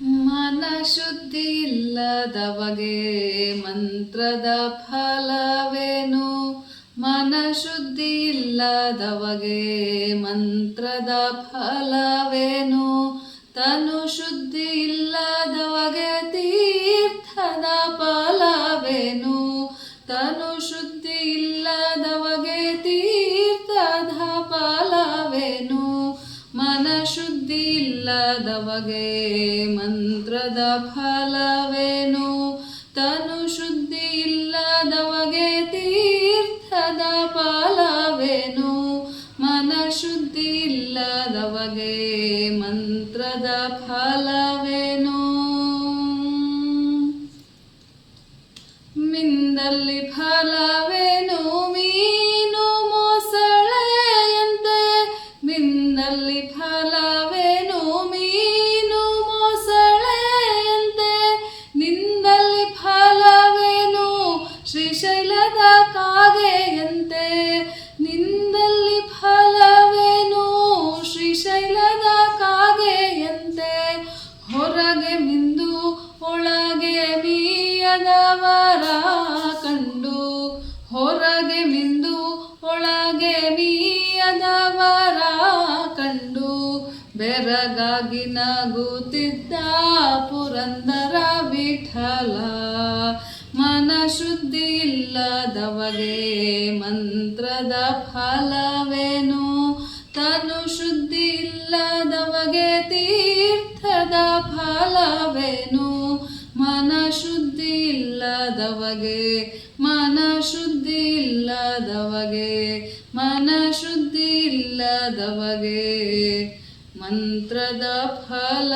ಮನ ಶುದ್ಧಿ ಇಲ್ಲದವಗೆ ಮಂತ್ರದ ಫಲವೇನು? ಮನ ಶುದ್ಧಿ ಇಲ್ಲದವಗೆ ಮಂತ್ರದ ಫಲವೇನು? ತನು ಶುದ್ಧಿ ಇಲ್ಲದವಗೆ ತೀರ್ಥದ ಫಲವೇನು? ತನು ಶುದ್ಧಿ ಇಲ್ಲದವಗೆ ತೀರ್ಥದ ಫಲವೇನು? ಮನ ಶುದ್ಧಿ ಇಲ್ಲದವಗೆ ಮಂತ್ರದ ಫಲವೇನು? ತನು ಶುದ್ಧಿ ಇಲ್ಲದವಗೆ ತೀರ್ಥದ ಫಲವೇನು? ಮನ ಶುದ್ಧಿ ಇಲ್ಲದವಗೆ ಮಂತ್ರದ ಫಲವೇನು? ಮಿಂದಲ್ಲಿ ಫಲವೇನು? ಮೀನು ಮೊಸಳೆಯಂತೆ. ಮಿಂದಲ್ಲಿ ಫಲವೇನು? ಮೀನು ಮೊಸಳೆಯಂತೆ. ನಿಂದಲ್ಲಿ ಫಲವೇನು? ಶ್ರೀಶೈಲದ ಕಾಗೆಯಂತೆ. ನಿಂದಲ್ಲಿ ಫಲವೇನು? ಶ್ರೀಶೈಲದ ಕಾಗೆಯಂತೆ. ಹೊರಗೆ ಮಿಂದು ಒಳಗೆ ಮೀಯದವರ ಕಂಡು. ಹೊರಗೆ ಮಿಂದು ಒಳಗೆ ಮೀಯದವರ ಕಂಡು. ಬೆರಗಾಗಿ ನಗುತ್ತಿದ್ದ ಪುರಂದರ ವಿಠಲ. ಮನ ಶುದ್ಧಿ ಇಲ್ಲದವಗೆ ಮಂತ್ರದ ಫಲವೇನು? ತನು ಶುದ್ಧಿ ಇಲ್ಲದವಗೆ ತೀರ್ಥದ ಫಲವೇನು? ಮನ ಶುದ್ಧಿ ಇಲ್ಲದವಗೆ ಮನ ಶುದ್ಧಿ ಇಲ್ಲದವಗೆ ಮನ ಶುದ್ಧಿ ಇಲ್ಲದವಗೆ ಮಂತ್ರದ ಫಲ